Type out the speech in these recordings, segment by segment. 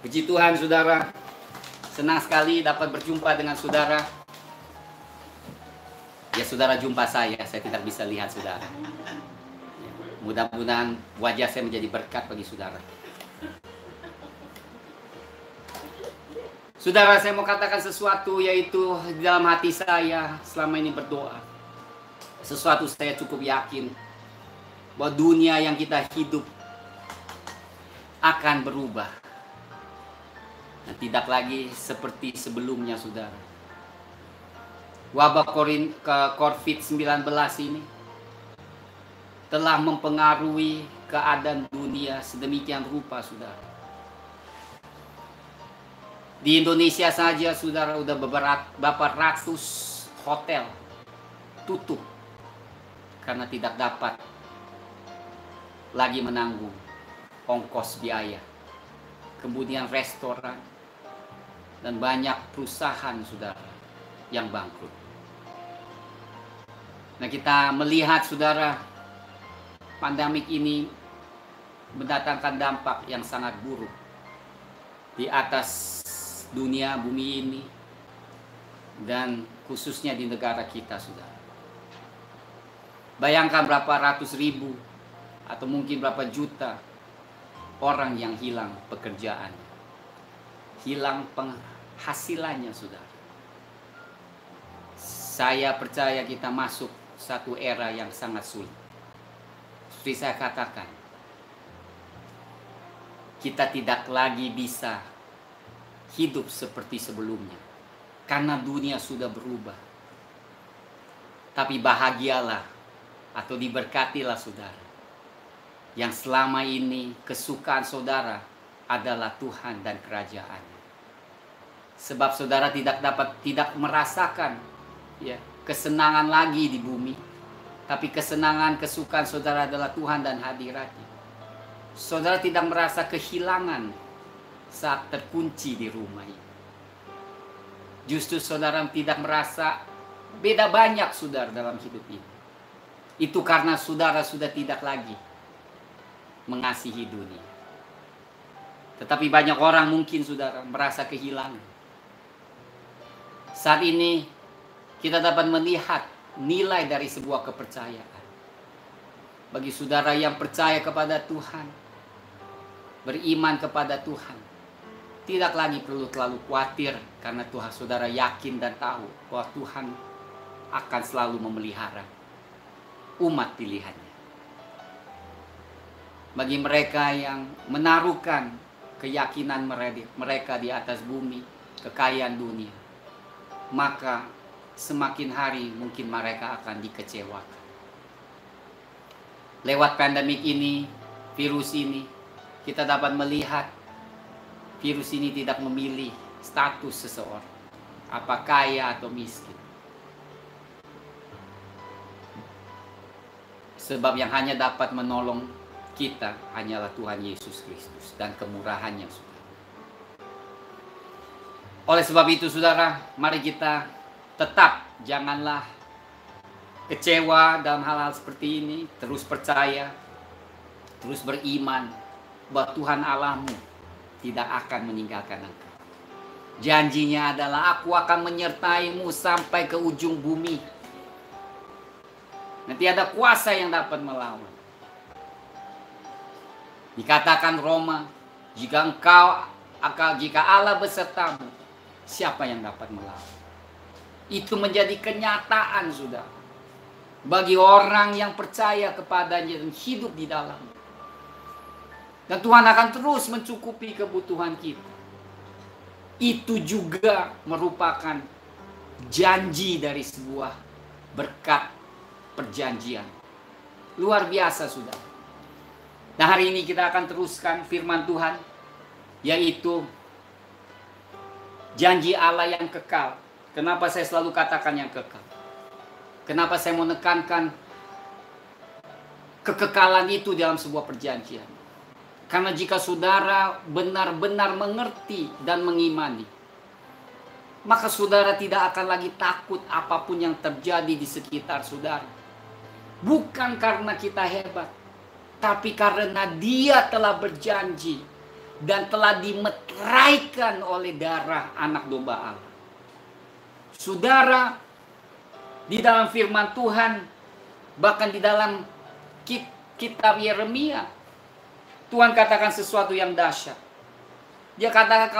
Puji Tuhan saudara, senang sekali dapat berjumpa dengan saudara. Ya saudara jumpa saya tidak bisa lihat saudara. Mudah-mudahan wajah saya menjadi berkat bagi saudara. Saudara, saya mau katakan sesuatu, yaitu di dalam hati saya selama ini berdoa. Sesuatu saya cukup yakin bahwa dunia yang kita hidup akan berubah. Dan tidak lagi seperti sebelumnya saudara. Wabah COVID-19 ini telah mempengaruhi keadaan dunia sedemikian rupa saudara. Di Indonesia saja saudara udah beberapa ratus hotel tutup karena tidak dapat lagi menanggung ongkos biaya. Kemudian restoran dan banyak perusahaan saudara yang bangkrut. Nah, kita melihat saudara, pandemik ini mendatangkan dampak yang sangat buruk di atas dunia bumi ini dan khususnya di negara kita saudara. Bayangkan berapa ratus ribu atau mungkin berapa juta orang yang hilang pekerjaan, hilang penghasilannya saudara. Saya percaya kita masuk satu era yang sangat sulit. Seperti saya katakan, kita tidak lagi bisa hidup seperti sebelumnya karena dunia sudah berubah. Tapi bahagialah atau diberkatilah saudara yang selama ini kesukaan saudara adalah Tuhan dan kerajaan-Nya. Sebab saudara tidak merasakan kesenangan lagi di bumi, tapi kesenangan kesukaan saudara adalah Tuhan dan hadirat-Nya. Saudara tidak merasa kehilangan saat terkunci di rumah ini. Justru saudara tidak merasa beda banyak saudara dalam hidup ini. Itu karena saudara sudah tidak lagi mengasihi dunia. Tetapi banyak orang mungkin saudara merasa kehilangan. Saat ini kita dapat melihat nilai dari sebuah kepercayaan. Bagi saudara yang percaya kepada Tuhan, beriman kepada Tuhan, tidak lagi perlu terlalu khawatir karena Tuhan saudara yakin dan tahu bahwa Tuhan akan selalu memelihara umat pilihannya. Bagi mereka yang menaruhkan keyakinan mereka di atas bumi, kekayaan dunia, maka semakin hari mungkin mereka akan dikecewakan. Lewat pandemik ini, virus ini, kita dapat melihat virus ini tidak memilih status seseorang, apa kaya atau miskin. Sebab yang hanya dapat menolong kita hanyalah Tuhan Yesus Kristus dan kemurahan-Nya saudara. Oleh sebab itu saudara, mari kita tetap janganlah kecewa dalam hal-hal seperti ini. Terus percaya, terus beriman bahwa Tuhan Allahmu tidak akan meninggalkan engkau. Janjinya adalah aku akan menyertaimu sampai ke ujung bumi. Nanti ada kuasa yang dapat melawan. Dikatakan Roma, jika Allah besertamu, siapa yang dapat melawan? Itu menjadi kenyataan sudah bagi orang yang percaya kepadanya dan hidup di dalam. Dan Tuhan akan terus mencukupi kebutuhan kita. Itu juga merupakan janji dari sebuah berkat perjanjian. Luar biasa sudah. Nah, hari ini kita akan teruskan firman Tuhan, yaitu janji Allah yang kekal. Kenapa saya selalu katakan yang kekal? Kenapa saya mau menekankan kekekalan itu dalam sebuah perjanjian? Karena jika saudara benar-benar mengerti dan mengimani, maka saudara tidak akan lagi takut apapun yang terjadi di sekitar saudara. Bukan karena kita hebat, tapi karena Dia telah berjanji dan telah dimeteraikan oleh darah anak domba Allah. Saudara, di dalam firman Tuhan, bahkan di dalam kitab Yeremia, Tuhan katakan sesuatu yang dahsyat. Dia katakan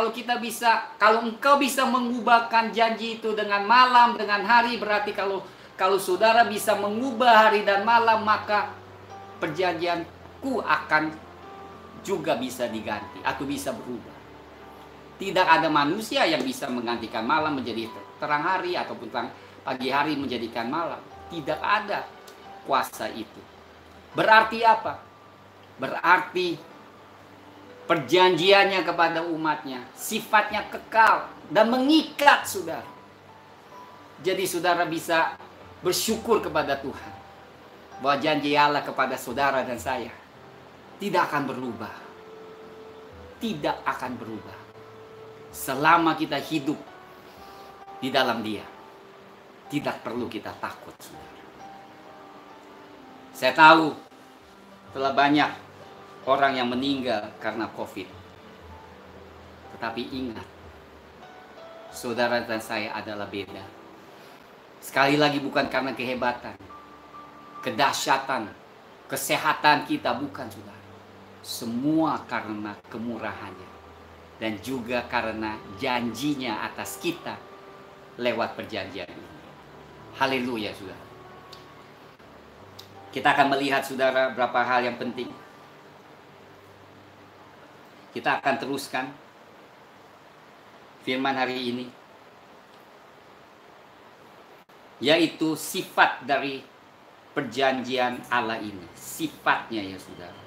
kalau engkau bisa mengubahkan janji itu dengan malam, dengan hari, berarti kalau saudara bisa mengubah hari dan malam, maka perjanjianku akan juga bisa diganti atau bisa berubah. Tidak ada manusia yang bisa menggantikan malam menjadi terang hari ataupun pagi hari menjadikan malam. Tidak ada kuasa itu. Berarti apa? Berarti perjanjiannya kepada umatnya sifatnya kekal dan mengikat, saudara. Jadi saudara bisa bersyukur kepada Tuhan bahwa janji Allah kepada saudara dan saya tidak akan berubah. Tidak akan berubah selama kita hidup di dalam Dia. Tidak perlu kita takut, saudara. Saya tahu telah banyak orang yang meninggal karena COVID. Tetapi ingat, saudara dan saya adalah beda. Sekali lagi bukan karena kehebatan, kedahsyatan, kesehatan kita, bukan, saudara. Semua karena kemurahannya. Dan juga karena janjinya atas kita lewat perjanjian ini. Haleluya, saudara. Kita akan melihat, saudara, berapa hal yang penting. Kita akan teruskan firman hari ini, yaitu sifat dari perjanjian Allah ini. Sifatnya, ya saudara.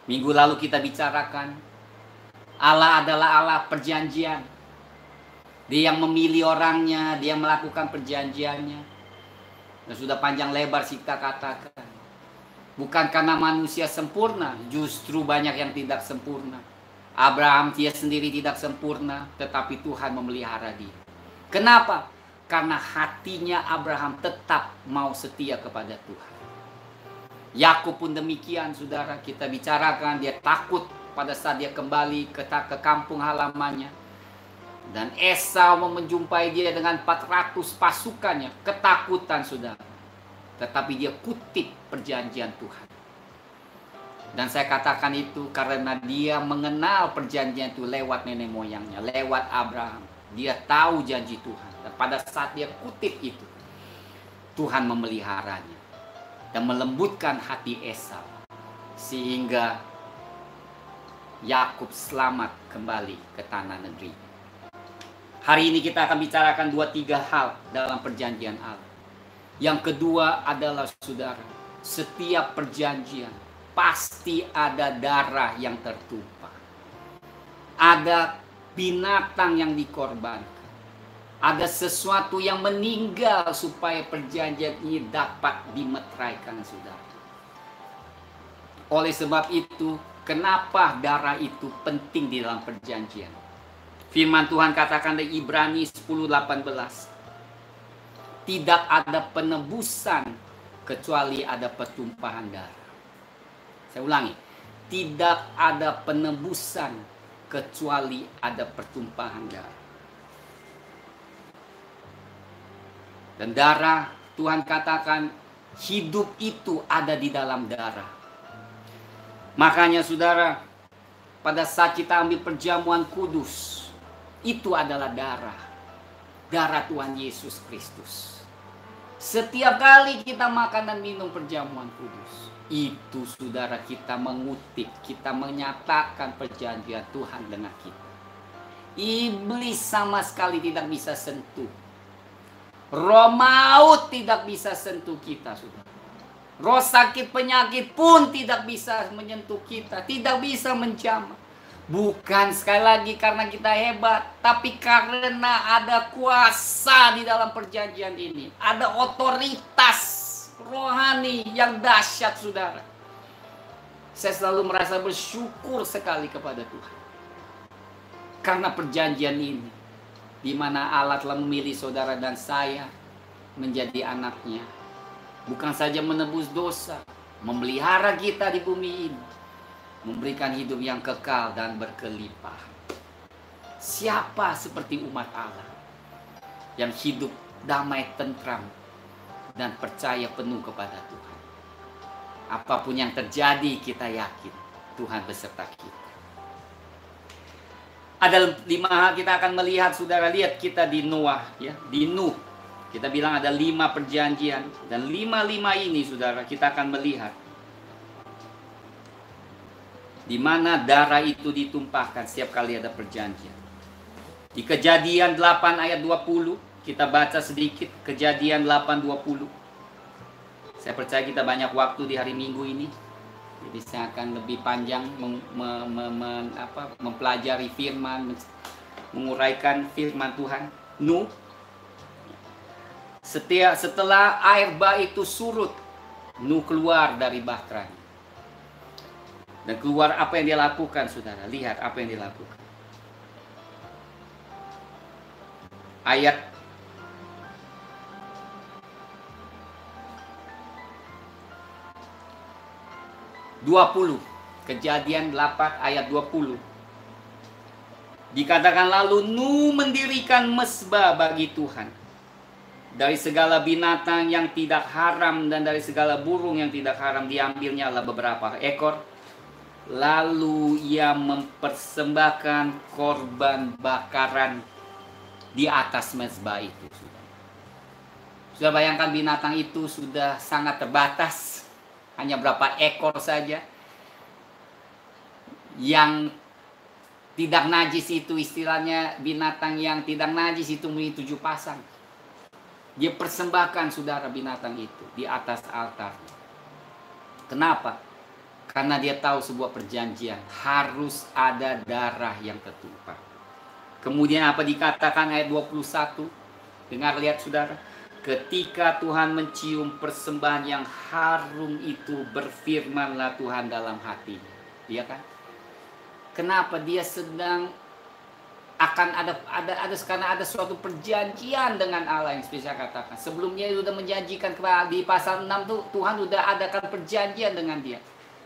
Minggu lalu kita bicarakan Allah adalah Allah perjanjian. Dia yang memilih orangnya, dia melakukan perjanjiannya. Dan sudah panjang lebar kita katakan, bukan karena manusia sempurna, justru banyak yang tidak sempurna. Abraham dia sendiri tidak sempurna, tetapi Tuhan memelihara dia. Kenapa? Karena hatinya Abraham tetap mau setia kepada Tuhan. Yakub pun demikian, saudara. Kita bicarakan, dia takut pada saat dia kembali ke kampung halamannya. Dan Esau menjumpai dia dengan 400 pasukannya. Ketakutan, saudara. Tetapi dia kutip perjanjian Tuhan. Dan saya katakan itu karena dia mengenal perjanjian itu lewat nenek moyangnya, lewat Abraham. Dia tahu janji Tuhan. Dan pada saat dia kutip itu, Tuhan memeliharanya dan melembutkan hati Esau, sehingga Yakub selamat kembali ke tanah negeri. Hari ini kita akan bicarakan 2-3 hal dalam perjanjian Allah. Yang kedua adalah, saudara, setiap perjanjian pasti ada darah yang tertumpah. Ada binatang yang dikorbankan. Ada sesuatu yang meninggal supaya perjanjian ini dapat dimeteraikan, saudara. Oleh sebab itu, kenapa darah itu penting di dalam perjanjian? Firman Tuhan katakan di Ibrani 10:18. Tidak ada penebusan kecuali ada pertumpahan darah. Saya ulangi. Tidak ada penebusan kecuali ada pertumpahan darah. Dan darah, Tuhan katakan, hidup itu ada di dalam darah. Makanya, saudara, pada saat kita ambil perjamuan kudus, itu adalah darah. Darah Tuhan Yesus Kristus. Setiap kali kita makan dan minum perjamuan kudus, itu, saudara, kita mengutip, kita menyatakan perjanjian Tuhan dengan kita. Iblis sama sekali tidak bisa sentuh. Roh maut tidak bisa sentuh kita, saudara. Roh sakit penyakit pun tidak bisa menyentuh kita, tidak bisa menjamah. Bukan sekali lagi karena kita hebat, tapi karena ada kuasa di dalam perjanjian ini. Ada otoritas rohani yang dahsyat, saudara. Saya selalu merasa bersyukur sekali kepada Tuhan. Karena perjanjian ini, di mana Allah telah memilih saudara dan saya menjadi anaknya. Bukan saja menebus dosa, memelihara kita di bumi ini. memberikan hidup yang kekal dan berkelimpahan. Siapa seperti umat Allah yang hidup damai, tentram, dan percaya penuh kepada Tuhan? Apapun yang terjadi, kita yakin Tuhan beserta kita. Ada 5 hal kita akan melihat, saudara. Lihat kita di Noah, ya, di Nuh. Kita bilang ada 5 perjanjian, dan 5 ini, saudara, kita akan melihat di mana darah itu ditumpahkan setiap kali ada perjanjian. Di Kejadian 8 ayat 20, kita baca sedikit Kejadian 8:20. Saya percaya kita banyak waktu di hari Minggu ini, jadi saya akan lebih panjang mempelajari firman, menguraikan firman Tuhan. Nuh, setelah air bah itu surut, Nuh keluar dari bahteranya. Dan keluar, apa yang dia lakukan, saudara? Lihat apa yang dia lakukan. Ayat 20. Kejadian 8 ayat 20. Dikatakan lalu Nuh mendirikan mezbah bagi Tuhan. Dari segala binatang yang tidak haram dan dari segala burung yang tidak haram diambilnya adalah beberapa ekor. Lalu ia mempersembahkan korban bakaran di atas mezbah itu. Sudah bayangkan, binatang itu sudah sangat terbatas, hanya berapa ekor saja. Yang tidak najis itu, istilahnya binatang yang tidak najis itu memiliki 7 pasang. Dia persembahkan, saudara, binatang itu di atas altar. Kenapa? Karena dia tahu sebuah perjanjian harus ada darah yang tertumpah. Kemudian apa dikatakan ayat 21? Dengar, lihat, saudara. Ketika Tuhan mencium persembahan yang harum itu, berfirmanlah Tuhan dalam hatinya. Iya kan? Kenapa? Dia sedang akan karena ada suatu perjanjian dengan Allah yang spesial katakan. Sebelumnya dia sudah menjanjikan di pasal 6 tuh, Tuhan sudah adakan perjanjian dengan dia.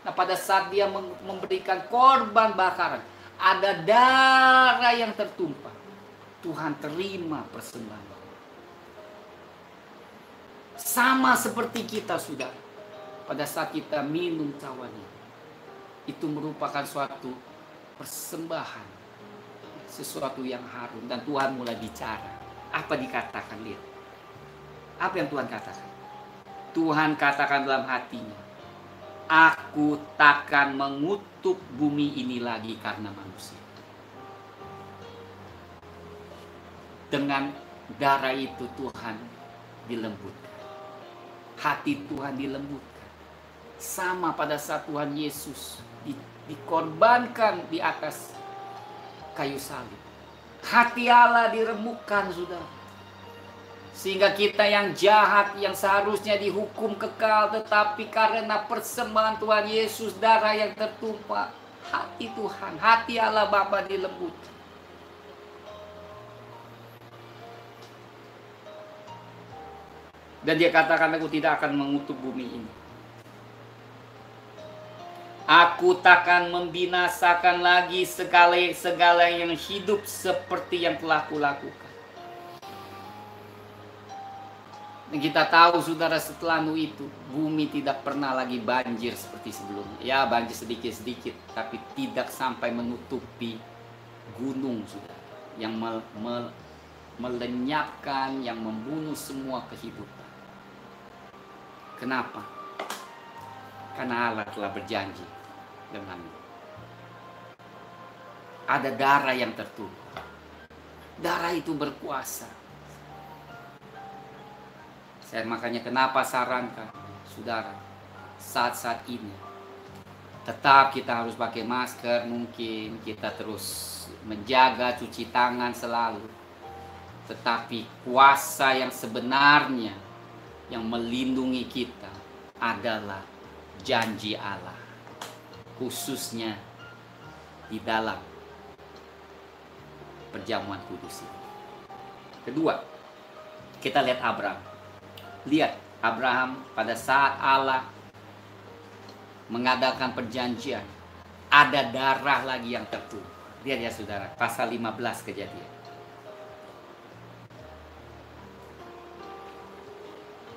Nah, pada saat dia memberikan korban bakaran, ada darah yang tertumpah. Tuhan terima persembahan. Sama seperti kita, saudara. Pada saat kita minum cawan itu merupakan suatu persembahan, sesuatu yang harum, dan Tuhan mulai bicara. Apa dikatakan? Lihat apa yang Tuhan katakan. Tuhan katakan dalam hatinya, aku takkan mengutuk bumi ini lagi karena manusia. Dengan darah itu Tuhan dilembutkan, hati Tuhan dilembutkan. Sama pada saat Tuhan Yesus dikorbankan di atas kayu salib, hati Allah diremukkan, saudara. Sehingga kita yang jahat, yang seharusnya dihukum kekal, tetapi karena persembahan Tuhan Yesus, darah yang tertumpah, hati Tuhan, hati Allah Bapa dilembutkan. Dan dia katakan, aku tidak akan mengutuk bumi ini. Aku takkan membinasakan lagi segala yang hidup seperti yang telah kulakukan. Dan kita tahu, saudara, setelah Nuh itu, bumi tidak pernah lagi banjir seperti sebelumnya. Ya, banjir sedikit-sedikit, tapi tidak sampai menutupi gunung, saudara, yang melenyapkan, yang membunuh semua kehidupan. Kenapa? Karena Allah telah berjanji denganmu. Ada darah yang tertumpah. Darah itu berkuasa. Saya makanya kenapa sarankan, saudara, saat-saat ini tetap kita harus pakai masker, mungkin kita terus menjaga cuci tangan selalu. Tetapi kuasa yang sebenarnya yang melindungi kita adalah janji Allah, khususnya di dalam perjamuan kudus ini. Kedua, kita lihat Abraham. Lihat Abraham pada saat Allah mengadakan perjanjian. ada darah lagi yang tertumpah. Lihat ya saudara, pasal 15 Kejadian.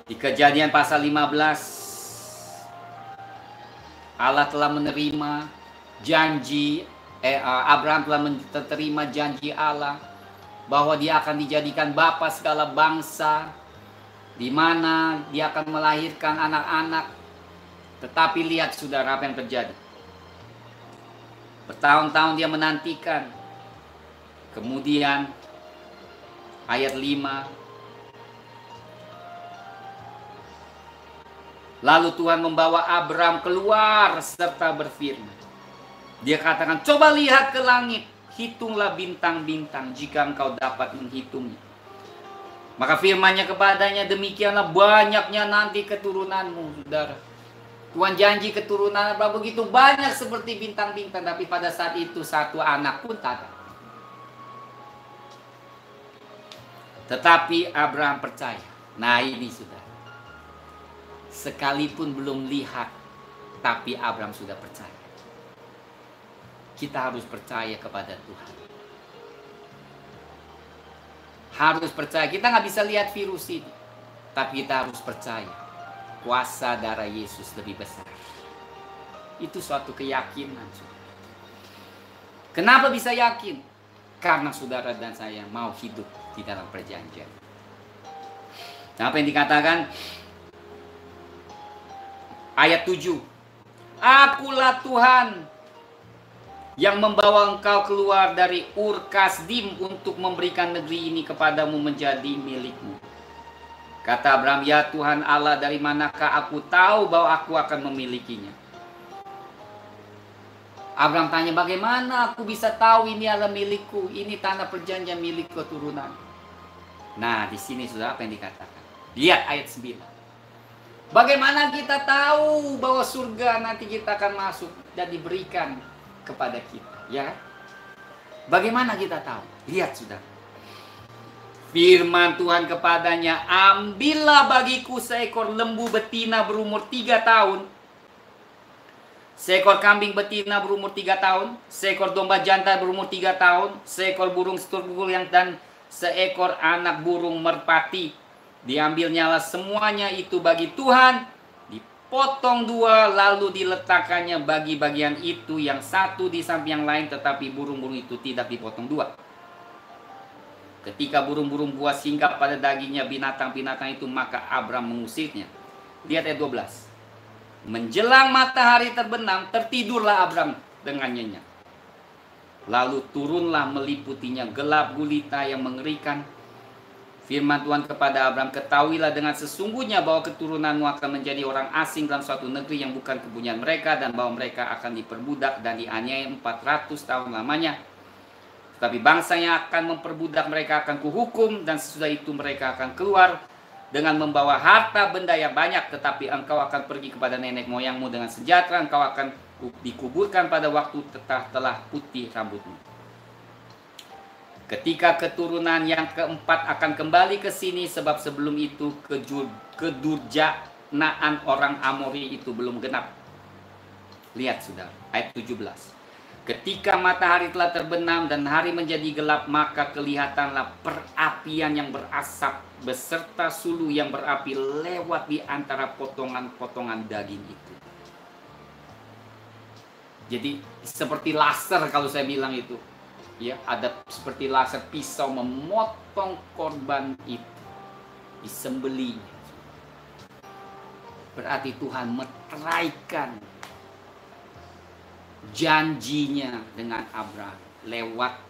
Di Kejadian pasal 15, Allah telah menerima janji, Abraham telah menerima janji Allah bahwa dia akan dijadikan bapa segala bangsa, di mana dia akan melahirkan anak-anak. Tetapi lihat saudara apa yang terjadi. Bertahun-tahun dia menantikan. Kemudian ayat 5. Lalu Tuhan membawa Abraham keluar serta berfirman. Dia katakan, coba lihat ke langit, hitunglah bintang-bintang jika engkau dapat menghitungnya. Maka firman-Nya kepadanya, demikianlah banyaknya nanti keturunanmu, saudara. Tuhan janji keturunan begitu banyak seperti bintang-bintang, tapi pada saat itu satu anak pun tak ada. Tetapi Abraham percaya. Nah ini sudah. Sekalipun belum lihat, tapi Abraham sudah percaya. Kita harus percaya kepada Tuhan. Harus percaya. Kita nggak bisa lihat virus ini, tapi kita harus percaya. Kuasa darah Yesus lebih besar. Itu suatu keyakinan. Kenapa bisa yakin? Karena saudara dan saya mau hidup di dalam perjanjian. Nah, apa yang dikatakan? Ayat 7. Akulah Tuhan yang membawa engkau keluar dari Ur Kasdim untuk memberikan negeri ini kepadamu menjadi milikmu. Kata Abraham, ya Tuhan Allah, dari manakah aku tahu bahwa aku akan memilikinya? Abraham tanya, bagaimana aku bisa tahu ini adalah milikku, ini tanah perjanjian milik keturunan. Nah, di sini sudah apa yang dikatakan? Lihat ayat 9. Bagaimana kita tahu bahwa surga nanti kita akan masuk dan diberikan kepada kita, ya? Bagaimana kita tahu? Lihat sudah. Firman Tuhan kepadanya, ambillah bagiku seekor lembu betina berumur 3 tahun, seekor kambing betina berumur 3 tahun, seekor domba jantan berumur 3 tahun, seekor burung seturbul dan seekor anak burung merpati. Diambilnyalah semuanya itu bagi Tuhan, dipotong 2, lalu diletakkannya bagi bagian itu yang satu di samping yang lain, tetapi burung-burung itu tidak dipotong 2. Ketika burung-burung buas singgah pada dagingnya binatang-binatang itu, maka Abraham mengusirnya. Lihat ayat 12. Menjelang matahari terbenam, tertidurlah Abraham dengan nyenyak. Lalu turunlah meliputinya gelap gulita yang mengerikan. Firman Tuhan kepada Abraham, ketahuilah dengan sesungguhnya bahwa keturunanmu akan menjadi orang asing dalam suatu negeri yang bukan kepunyaan mereka, dan bahwa mereka akan diperbudak dan dianiaya 400 tahun lamanya. Tetapi bangsa yang akan memperbudak mereka akan kuhukum, dan sesudah itu mereka akan keluar dengan membawa harta benda yang banyak. Tetapi engkau akan pergi kepada nenek moyangmu dengan sejahtera, engkau akan dikuburkan pada waktu telah putih rambutmu. Ketika keturunan yang keempat akan kembali ke sini, sebab sebelum itu kedurjanaan orang Amori itu belum genap. Lihat sudah, ayat 17. Ketika matahari telah terbenam dan hari menjadi gelap, maka kelihatanlah perapian yang berasap beserta sulu yang berapi lewat di antara potongan-potongan daging itu. Jadi seperti laser kalau saya bilang itu. Ya, ada seperti laser pisau memotong korban itu, disembelih. Berarti Tuhan meteraikan janjinya dengan Abraham lewat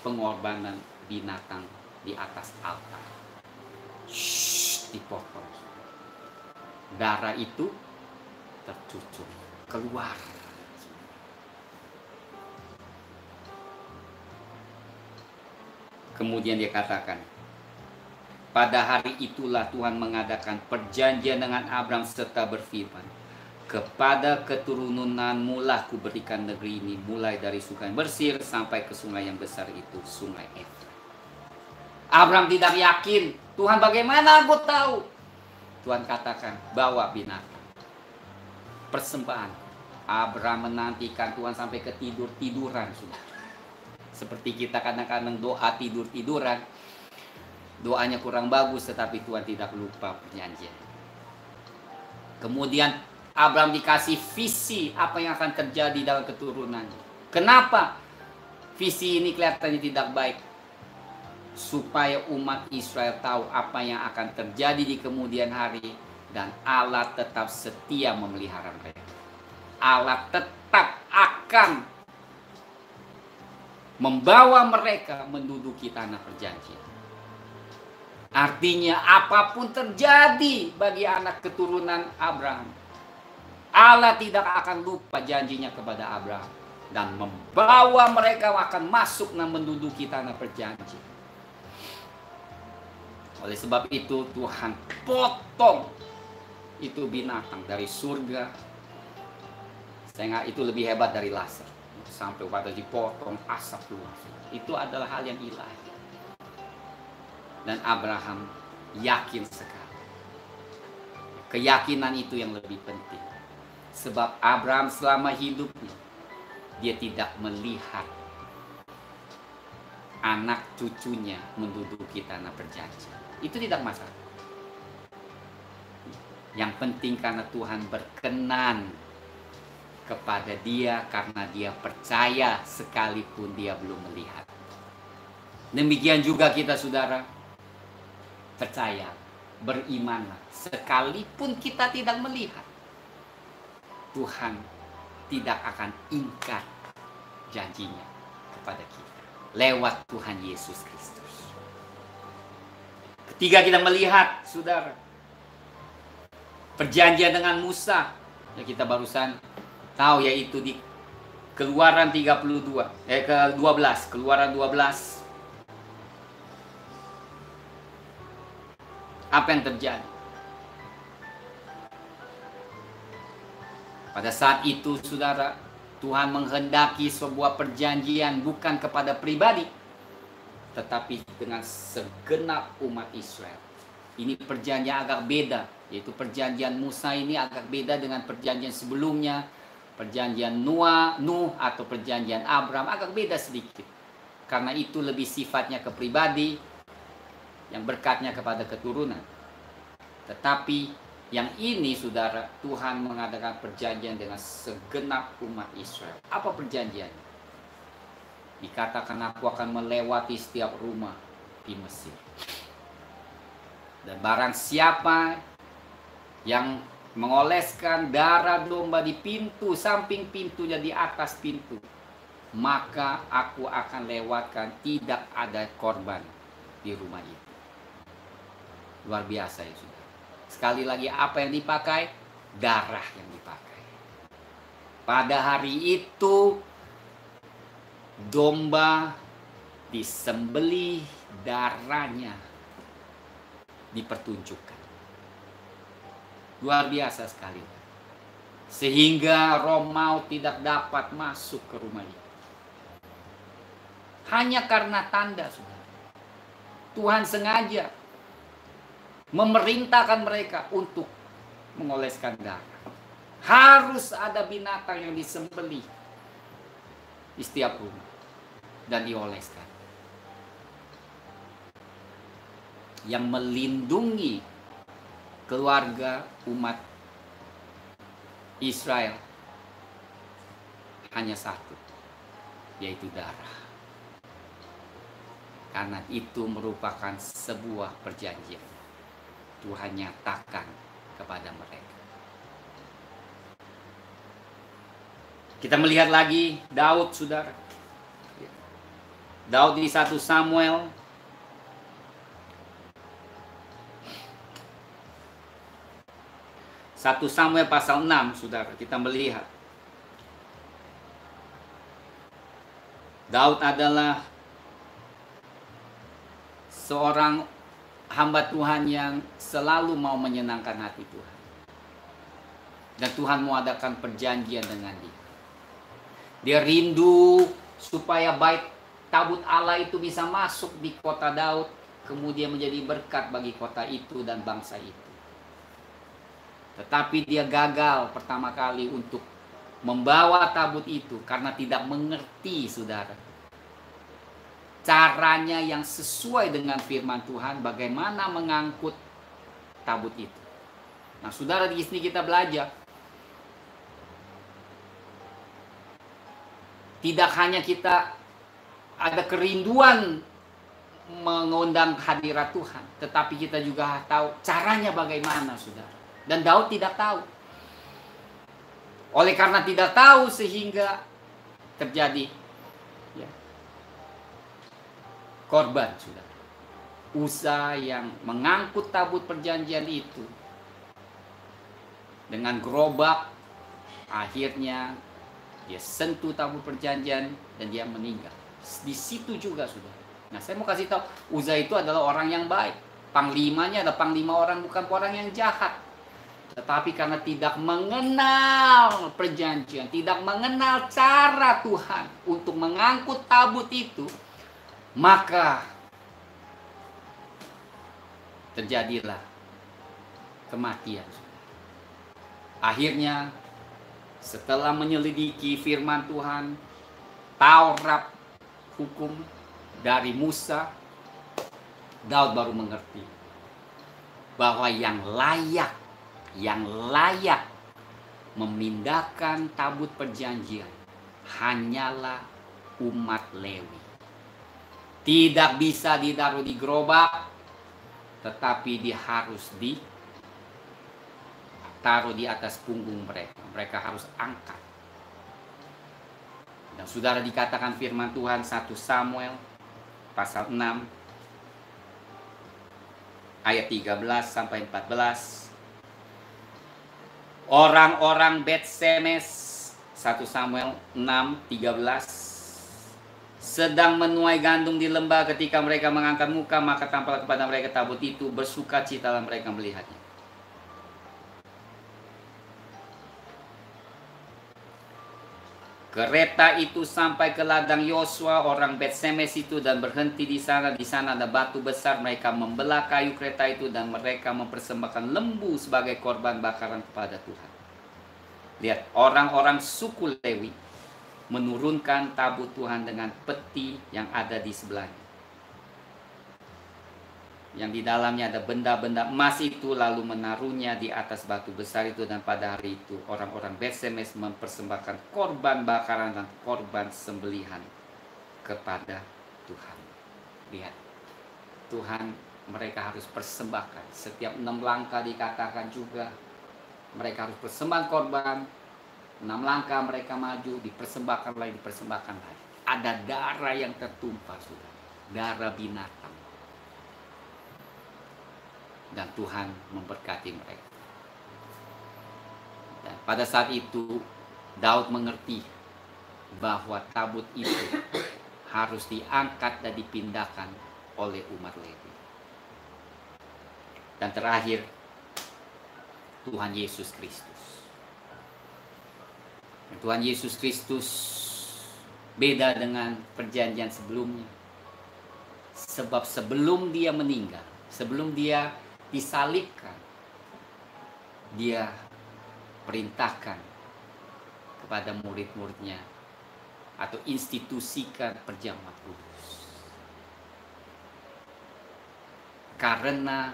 pengorbanan binatang di atas altar. Dipotong. Darah itu tercucur keluar. Kemudian dia katakan, pada hari itulah Tuhan mengadakan perjanjian dengan Abraham serta berfirman, kepada keturunanmu lah kuberikan negeri ini, mulai dari sungai Bersir sampai ke sungai yang besar itu, sungai Efrat. Abraham tidak yakin, Tuhan bagaimana aku tahu? Tuhan katakan, bawa binatang. Persembahan. Abraham menantikan Tuhan sampai ketiduran sudah. Seperti kita kadang-kadang doa tiduran, doanya kurang bagus, tetapi Tuhan tidak lupa perjanjian. Kemudian Abraham dikasih visi apa yang akan terjadi dalam keturunannya. Kenapa visi ini kelihatannya tidak baik? Supaya umat Israel tahu apa yang akan terjadi di kemudian hari, dan Allah tetap setia memelihara mereka. Allah tetap akan membawa mereka menduduki tanah perjanjian. Artinya apapun terjadi bagi anak keturunan Abraham, Allah tidak akan lupa janjinya kepada Abraham dan membawa mereka akan masuk dan menduduki tanah perjanjian. Oleh sebab itu Tuhan potong itu binatang dari surga, sehingga itu lebih hebat dari laser, sampai pada dipotong asap keluar. Itu adalah hal yang ilahi. Dan Abraham yakin sekali. Keyakinan itu yang lebih penting. Sebab Abraham selama hidupnya, dia tidak melihat anak cucunya menduduki tanah perjanjian. Itu tidak masalah. Yang penting karena Tuhan berkenan kepada dia, karena dia percaya sekalipun dia belum melihat. Demikian juga kita, saudara, percaya, berimanlah sekalipun kita tidak melihat. Tuhan tidak akan ingkar janjinya kepada kita lewat Tuhan Yesus Kristus. Ketika kita melihat, saudara, perjanjian dengan Musa yang kita barusan tahu, yaitu di Keluaran 12, Keluaran 12. Apa yang terjadi? Pada saat itu, saudara, Tuhan menghendaki sebuah perjanjian bukan kepada pribadi, tetapi dengan segenap umat Israel. Ini perjanjian agak beda, yaitu perjanjian Musa ini agak beda dengan perjanjian sebelumnya. Perjanjian Nuh atau perjanjian Abraham agak beda sedikit. Karena itu lebih sifatnya ke pribadi, yang berkatnya kepada keturunan. Tetapi yang ini, saudara, Tuhan mengadakan perjanjian dengan segenap umat Israel. Apa perjanjiannya? Dikatakan, aku akan melewati setiap rumah di Mesir. Dan barang siapa yang mengoleskan darah domba di pintu, samping pintunya, di atas pintu, maka aku akan lewatkan, tidak ada korban di rumah itu. Luar biasa ya, saudara. Sekali lagi, apa yang dipakai? Darah yang dipakai. Pada hari itu domba disembelih, darahnya dipertunjukkan. Luar biasa sekali. Sehingga roh maut tidak dapat masuk ke rumah itu. Hanya karena tanda, saudara. Tuhan sengaja memerintahkan mereka untuk mengoleskan darah. Harus ada binatang yang disembelih di setiap rumah dan dioleskan, yang melindungi keluarga umat Israel hanya satu, yaitu darah. Karena itu merupakan sebuah perjanjian Tuhan nyatakan kepada mereka. Kita melihat lagi Daud, saudara. Daud di 1 Samuel pasal 6, saudara, kita melihat Daud adalah seorang hamba Tuhan yang selalu mau menyenangkan hati Tuhan. Dan Tuhan mau adakan perjanjian dengan dia. Dia rindu supaya bait tabut Allah itu bisa masuk di kota Daud, kemudian menjadi berkat bagi kota itu dan bangsa itu. Tetapi dia gagal pertama kali untuk membawa tabut itu karena tidak mengerti, saudara, caranya yang sesuai dengan firman Tuhan, bagaimana mengangkut tabut itu. Nah, saudara, di sini kita belajar tidak hanya kita ada kerinduan mengundang hadirat Tuhan, tetapi kita juga tahu caranya bagaimana, saudara. Dan Daud tidak tahu. Oleh karena tidak tahu sehingga terjadi ya, korban, saudara. Usa yang mengangkut tabut perjanjian itu dengan gerobak, akhirnya dia sentuh tabut perjanjian dan dia meninggal. Di situ juga, saudara. Nah, saya mau kasih tahu, Uza itu adalah orang yang baik. Panglimanya ada panglima orang, bukan orang yang jahat. Tetapi karena tidak mengenal perjanjian, tidak mengenal cara Tuhan untuk mengangkut tabut itu, maka terjadilah kematian. Akhirnya setelah menyelidiki firman Tuhan, Taurat, hukum dari Musa, Daud baru mengerti bahwa yang layak memindahkan tabut perjanjian hanyalah umat Lewi. Tidak bisa ditaruh di gerobak, tetapi dia harus ditaruh di atas punggung mereka. Mereka harus angkat. Dan saudara, dikatakan firman Tuhan 1 Samuel pasal 6 ayat 13 sampai 14. Orang-orang Bet-Semes, 1 Samuel 6:13, sedang menuai gandum di lembah. Ketika mereka mengangkat muka, maka tampaklah kepada mereka tabut itu, bersukacitalah mereka melihatnya. Kereta itu sampai ke ladang Yosua orang Bet-Semes itu dan berhenti di sana. Di sana ada batu besar. Mereka membelah kayu kereta itu dan mereka mempersembahkan lembu sebagai korban bakaran kepada Tuhan. Lihat, orang-orang suku Lewi menurunkan tabut Tuhan dengan peti yang ada di sebelahnya, yang di dalamnya ada benda-benda emas itu, lalu menaruhnya di atas batu besar itu. Dan pada hari itu orang-orang Bet-Semes mempersembahkan korban bakaran dan korban sembelihan kepada Tuhan. Lihat, Tuhan, mereka harus persembahkan. Setiap 6 langkah dikatakan juga mereka harus persembahkan korban. 6 langkah mereka maju, dipersembahkan lagi, dipersembahkan lagi. Ada darah yang tertumpah, sudah, darah binatang. Dan Tuhan memberkati mereka. Dan pada saat itu Daud mengerti bahwa tabut itu harus diangkat dan dipindahkan oleh umat Lewi. Dan terakhir, Tuhan Yesus Kristus. Tuhan Yesus Kristus beda dengan perjanjian sebelumnya. Sebab sebelum dia meninggal, sebelum dia disalibkan, dia perintahkan kepada murid-muridnya atau institusikan perjamuan kudus. Karena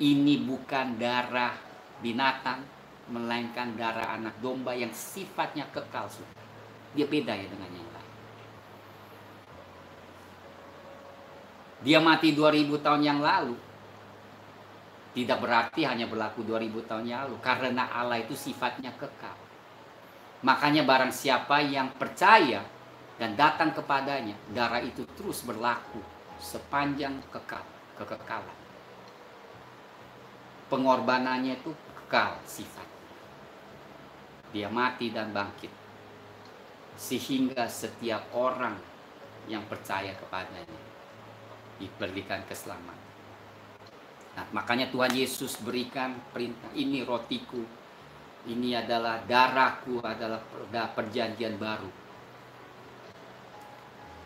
ini bukan darah binatang, melainkan darah anak domba yang sifatnya kekal. Dia beda ya dengan yang lain. Dia mati 2000 tahun yang lalu, tidak berarti hanya berlaku 2000 tahun yang lalu, karena Allah itu sifatnya kekal. Makanya barang siapa yang percaya dan datang kepadanya, darah itu terus berlaku sepanjang kekekalan. Pengorbanannya itu kekal sifat. Dia mati dan bangkit, sehingga setiap orang yang percaya kepadanya diberikan keselamatan. Nah, makanya Tuhan Yesus berikan perintah, ini rotiku, ini adalah darahku, adalah perjanjian baru.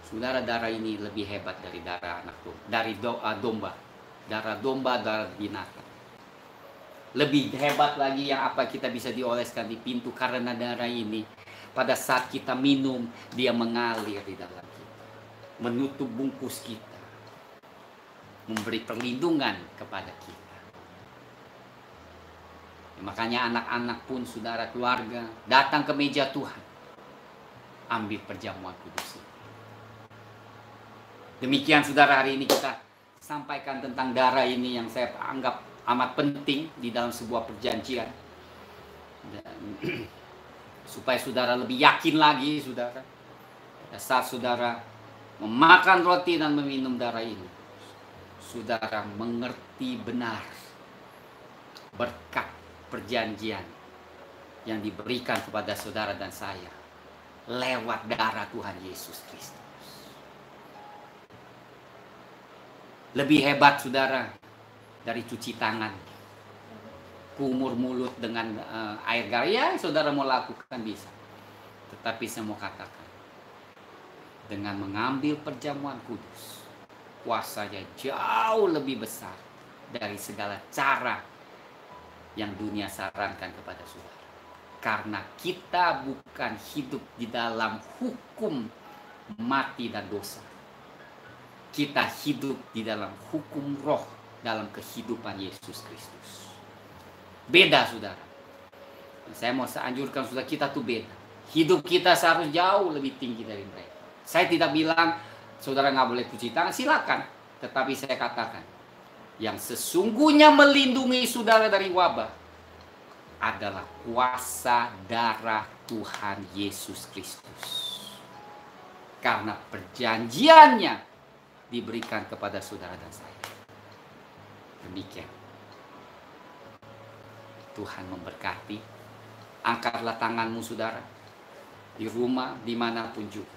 Saudara, darah ini lebih hebat dari darah anak domba, dari domba, darah binatang. Lebih hebat lagi yang apa kita bisa dioleskan di pintu karena darah ini. Pada saat kita minum, dia mengalir di dalam kita, menutup bungkus kita, memberi perlindungan kepada kita. Makanya anak-anak pun, saudara, keluarga, datang ke meja Tuhan, ambil perjamuan kudus ini. Demikian, saudara, hari ini kita sampaikan tentang darah ini yang saya anggap amat penting di dalam sebuah perjanjian. Dan supaya saudara lebih yakin lagi, saudara, pada saat saudara memakan roti dan meminum darah ini, saudara mengerti benar berkat perjanjian yang diberikan kepada saudara dan saya lewat darah Tuhan Yesus Kristus. Lebih hebat, saudara, dari cuci tangan, kumur mulut dengan air garam. Ya, saudara mau lakukan bisa. Tetapi saya mau katakan, dengan mengambil perjamuan kudus, kuasanya jauh lebih besar dari segala cara yang dunia sarankan kepada saudara. Karena kita bukan hidup di dalam hukum mati dan dosa. Kita hidup di dalam hukum roh, dalam kehidupan Yesus Kristus. Beda, saudara. Saya mau anjurkan saudara, kita tuh beda. Hidup kita seharusnya jauh lebih tinggi dari mereka. Saya tidak bilang saudara nggak boleh cuci tangan, silakan. Tetapi saya katakan, yang sesungguhnya melindungi saudara dari wabah adalah kuasa darah Tuhan Yesus Kristus. Karena perjanjiannya diberikan kepada saudara dan saya. Demikian. Tuhan memberkati. Angkatlah tanganmu, saudara, di rumah, dimanapun juga.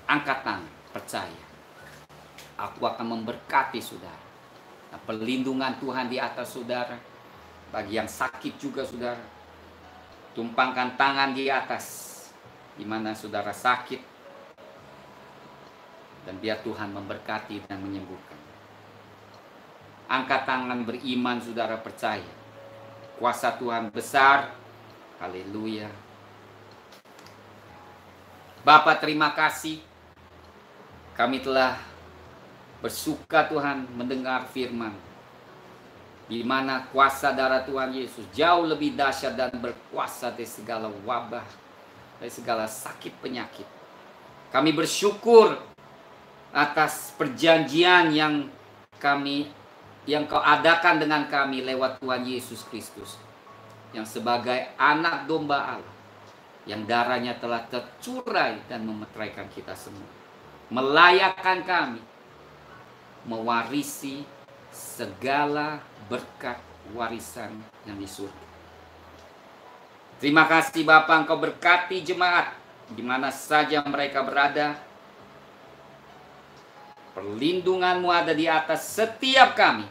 Angkat tangan, percaya. Aku akan memberkati saudara. Nah, perlindungan Tuhan di atas saudara. Bagi yang sakit juga, saudara, tumpangkan tangan di atas di mana saudara sakit, dan biar Tuhan memberkati dan menyembuhkan. Angkat tangan beriman, saudara, percaya kuasa Tuhan besar. Haleluya. Bapa, terima kasih. Kami telah bersuka, Tuhan, mendengar firman, di mana kuasa darah Tuhan Yesus jauh lebih dahsyat dan berkuasa dari segala wabah, dari segala sakit penyakit. Kami bersyukur atas perjanjian yang Kau adakan dengan kami lewat Tuhan Yesus Kristus, yang sebagai anak domba Allah, yang darahnya telah tercurai dan memeteraikan kita semua, melayakkan kami mewarisi segala berkat warisan yang di surga. Terima kasih Bapa, Engkau berkati jemaat di mana saja mereka berada. Perlindunganmu ada di atas setiap kami.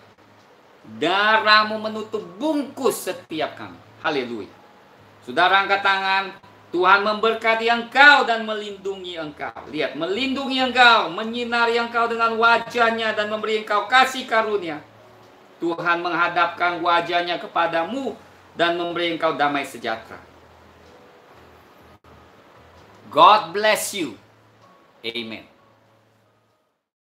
Darahmu menutup bungkus setiap kami. Haleluya. Saudara, angkat tangan. Tuhan memberkati engkau dan melindungi engkau. Lihat, melindungi engkau, menyinari engkau dengan wajahnya dan memberi engkau kasih karunia. Tuhan menghadapkan wajahnya kepadamu dan memberi engkau damai sejahtera. God bless you. Amen.